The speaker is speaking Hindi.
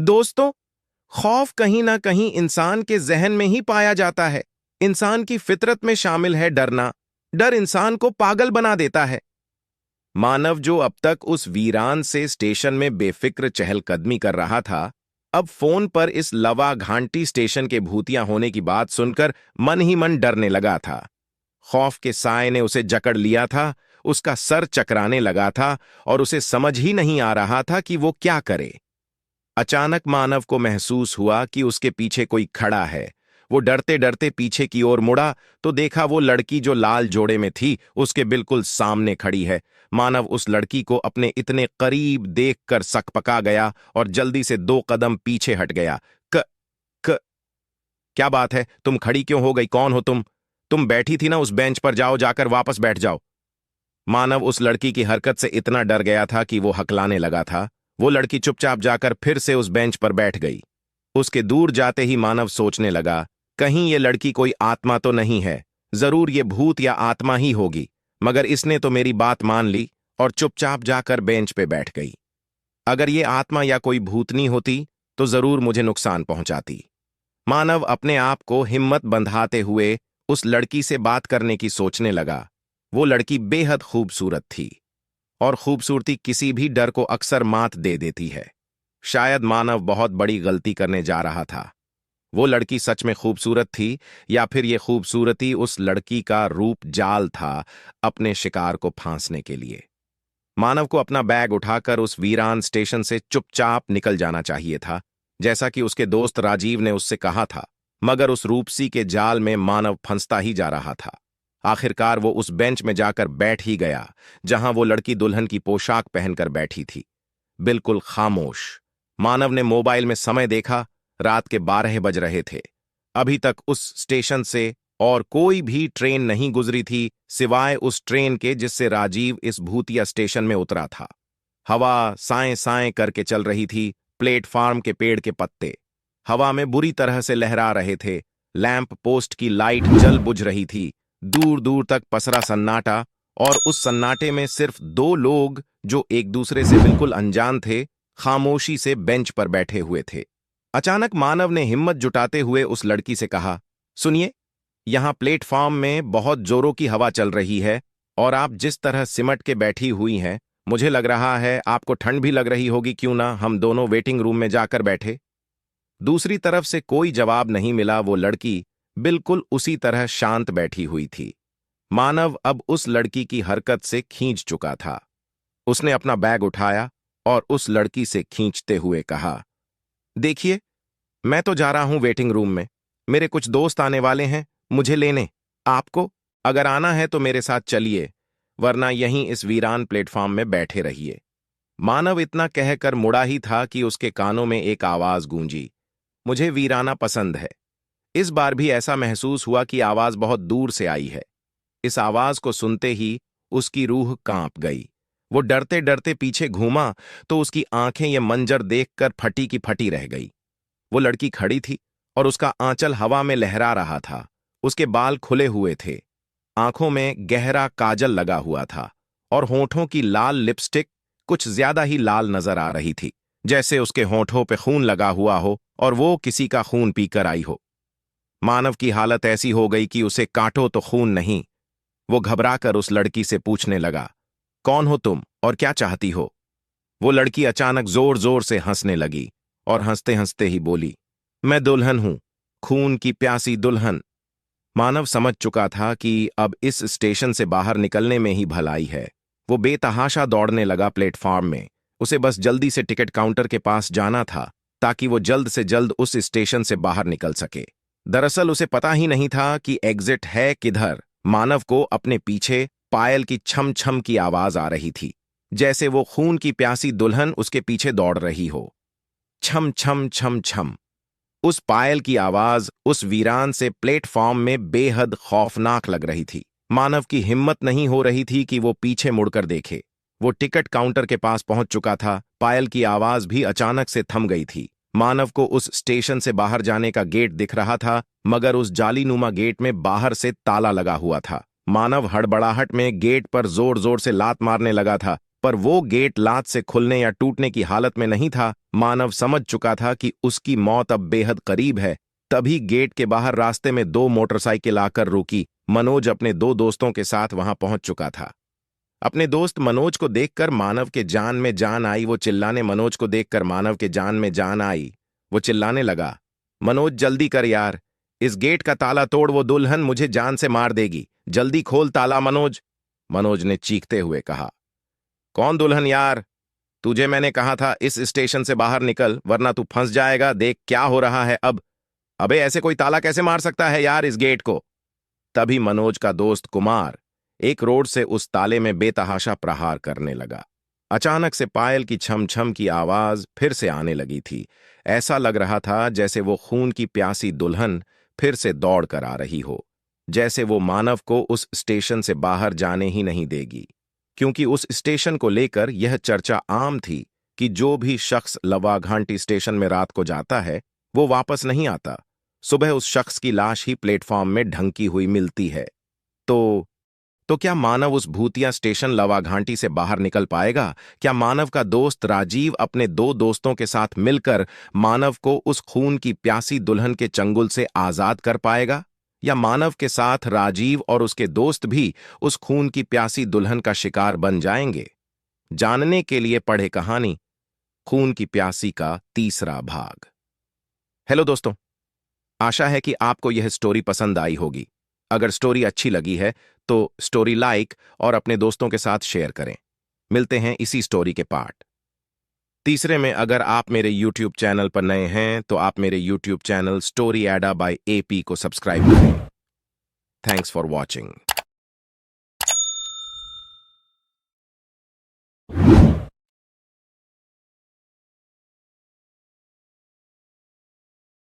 दोस्तों, खौफ कहीं ना कहीं इंसान के जहन में ही पाया जाता है। इंसान की फितरत में शामिल है डरना। डर इंसान को पागल बना देता है। मानव जो अब तक उस वीरान से स्टेशन में बेफिक्र चहलकदमी कर रहा था, अब फोन पर इस लवा घांटी स्टेशन के भूतिया होने की बात सुनकर मन ही मन डरने लगा था। खौफ के साए ने उसे जकड़ लिया था, उसका सर चकराने लगा था और उसे समझ ही नहीं आ रहा था कि वो क्या करे। अचानक मानव को महसूस हुआ कि उसके पीछे कोई खड़ा है। वो डरते डरते पीछे की ओर मुड़ा तो देखा वो लड़की जो लाल जोड़े में थी उसके बिल्कुल सामने खड़ी है। मानव उस लड़की को अपने इतने करीब देखकर सकपका गया और जल्दी से 2 कदम पीछे हट गया। क क क्या बात है? तुम खड़ी क्यों हो गई? कौन हो तुम? तुम बैठी थी ना उस बेंच पर, जाओ, जाकर वापस बैठ जाओ। मानव उस लड़की की हरकत से इतना डर गया था कि वो हकलाने लगा था। वो लड़की चुपचाप जाकर फिर से उस बेंच पर बैठ गई। उसके दूर जाते ही मानव सोचने लगा, कहीं ये लड़की कोई आत्मा तो नहीं है, जरूर ये भूत या आत्मा ही होगी। मगर इसने तो मेरी बात मान ली और चुपचाप जाकर बेंच पे बैठ गई। अगर ये आत्मा या कोई भूतनी होती तो जरूर मुझे नुकसान पहुंचाती। मानव अपने आप को हिम्मत बंधाते हुए उस लड़की से बात करने की सोचने लगा। वो लड़की बेहद खूबसूरत थी और खूबसूरती किसी भी डर को अक्सर मात दे देती है। शायद मानव बहुत बड़ी गलती करने जा रहा था। वो लड़की सच में खूबसूरत थी या फिर ये खूबसूरती उस लड़की का रूप जाल था अपने शिकार को फांसने के लिए। मानव को अपना बैग उठाकर उस वीरान स्टेशन से चुपचाप निकल जाना चाहिए था, जैसा कि उसके दोस्त राजीव ने उससे कहा था। मगर उस रूपसी के जाल में मानव फंसता ही जा रहा था। आखिरकार वो उस बेंच में जाकर बैठ ही गया जहां वो लड़की दुल्हन की पोशाक पहनकर बैठी थी, बिल्कुल खामोश। मानव ने मोबाइल में समय देखा। रात के 12 बज रहे थे। अभी तक उस स्टेशन से और कोई भी ट्रेन नहीं गुजरी थी सिवाय उस ट्रेन के जिससे राजीव इस भूतिया स्टेशन में उतरा था। हवा साएं साएं करके चल रही थी। प्लेटफार्म के पेड़ के पत्ते हवा में बुरी तरह से लहरा रहे थे। लैंप पोस्ट की लाइट जल बुझ रही थी। दूर दूर तक पसरा सन्नाटा और उस सन्नाटे में सिर्फ 2 लोग जो एक दूसरे से बिल्कुल अनजान थे, खामोशी से बेंच पर बैठे हुए थे। अचानक मानव ने हिम्मत जुटाते हुए उस लड़की से कहा, सुनिए, यहां प्लेटफॉर्म में बहुत जोरों की हवा चल रही है और आप जिस तरह सिमट के बैठी हुई हैं, मुझे लग रहा है आपको ठंड भी लग रही होगी। क्यों ना हम दोनों वेटिंग रूम में जाकर बैठे? दूसरी तरफ से कोई जवाब नहीं मिला। वो लड़की बिल्कुल उसी तरह शांत बैठी हुई थी। मानव अब उस लड़की की हरकत से खींच चुका था। उसने अपना बैग उठाया और उस लड़की से खींचते हुए कहा, देखिए, मैं तो जा रहा हूं वेटिंग रूम में। मेरे कुछ दोस्त आने वाले हैं मुझे लेने। आपको अगर आना है तो मेरे साथ चलिए, वरना यहीं इस वीरान प्लेटफॉर्म में बैठे रहिए। मानव इतना कहकर मुड़ा ही था कि उसके कानों में एक आवाज गूंजी, मुझे वीराना पसंद है। इस बार भी ऐसा महसूस हुआ कि आवाज बहुत दूर से आई है। इस आवाज को सुनते ही उसकी रूह कांप गई। वो डरते डरते पीछे घूमा तो उसकी आंखें ये मंजर देखकर फटी की फटी रह गई। वो लड़की खड़ी थी और उसका आंचल हवा में लहरा रहा था। उसके बाल खुले हुए थे, आंखों में गहरा काजल लगा हुआ था और होठों की लाल लिपस्टिक कुछ ज्यादा ही लाल नजर आ रही थी, जैसे उसके होठों पे खून लगा हुआ हो और वो किसी का खून पीकर आई हो। मानव की हालत ऐसी हो गई कि उसे काटो तो खून नहीं। वो घबराकर उस लड़की से पूछने लगा, कौन हो तुम और क्या चाहती हो? वो लड़की अचानक जोर जोर से हंसने लगी और हंसते हंसते ही बोली, मैं दुल्हन हूं, खून की प्यासी दुल्हन। मानव समझ चुका था कि अब इस स्टेशन से बाहर निकलने में ही भलाई है। वो बेतहाशा दौड़ने लगा प्लेटफॉर्म में। उसे बस जल्दी से टिकट काउंटर के पास जाना था ताकि वो जल्द से जल्द उस स्टेशन से बाहर निकल सके। दरअसल उसे पता ही नहीं था कि एग्जिट है किधर। मानव को अपने पीछे पायल की छम छम की आवाज आ रही थी, जैसे वो खून की प्यासी दुल्हन उसके पीछे दौड़ रही हो। छम छम छम छम। उस पायल की आवाज उस वीरान से प्लेटफॉर्म में बेहद खौफनाक लग रही थी। मानव की हिम्मत नहीं हो रही थी कि वो पीछे मुड़कर देखे। वो टिकट काउंटर के पास पहुंच चुका था। पायल की आवाज भी अचानक से थम गई थी। मानव को उस स्टेशन से बाहर जाने का गेट दिख रहा था, मगर उस जालीनुमा गेट में बाहर से ताला लगा हुआ था। मानव हड़बड़ाहट में गेट पर जोर जोर से लात मारने लगा था, पर वो गेट लात से खुलने या टूटने की हालत में नहीं था। मानव समझ चुका था कि उसकी मौत अब बेहद करीब है। तभी गेट के बाहर रास्ते में दो मोटरसाइकिल आकर रुकी। मनोज अपने दो दोस्तों के साथ वहां पहुंच चुका था। अपने दोस्त मनोज को देखकर मानव के जान में जान आई। वो चिल्लाने मनोज को देखकर मानव के जान में जान आई। वो चिल्लाने लगा, मनोज जल्दी कर यार, इस गेट का ताला तोड़, वो दुल्हन मुझे जान से मार देगी, जल्दी खोल ताला मनोज। मनोज ने चीखते हुए कहा, कौन दुल्हन यार? तुझे मैंने कहा था इस स्टेशन से बाहर निकल वरना तू फंस जाएगा। देख क्या हो रहा है अब। अबे ऐसे कोई ताला कैसे मार सकता है यार इस गेट को। तभी मनोज का दोस्त कुमार एक रोड से उस ताले में बेतहाशा प्रहार करने लगा। अचानक से पायल की छम छम की आवाज फिर से आने लगी थी। ऐसा लग रहा था जैसे वो खून की प्यासी दुल्हन फिर से दौड़ कर आ रही हो, जैसे वो मानव को उस स्टेशन से बाहर जाने ही नहीं देगी। क्योंकि उस स्टेशन को लेकर यह चर्चा आम थी कि जो भी शख्स लवा घाटी स्टेशन में रात को जाता है वो वापस नहीं आता। सुबह उस शख्स की लाश ही प्लेटफॉर्म में ढंकी हुई मिलती है। तो क्या मानव उस भूतिया स्टेशन लवा घाटी से बाहर निकल पाएगा? क्या मानव का दोस्त राजीव अपने दो दोस्तों के साथ मिलकर मानव को उस खून की प्यासी दुल्हन के चंगुल से आजाद कर पाएगा? या मानव के साथ राजीव और उसके दोस्त भी उस खून की प्यासी दुल्हन का शिकार बन जाएंगे? जानने के लिए पढ़े कहानी खून की प्यासी का तीसरा भाग। हेलो दोस्तों, आशा है कि आपको यह स्टोरी पसंद आई होगी। अगर स्टोरी अच्छी लगी है तो स्टोरी लाइक और अपने दोस्तों के साथ शेयर करें। मिलते हैं इसी स्टोरी के पार्ट तीसरे में। अगर आप मेरे YouTube चैनल पर नए हैं तो आप मेरे YouTube चैनल स्टोरी एडा बाय AP को सब्सक्राइब करें। Thanks for watching.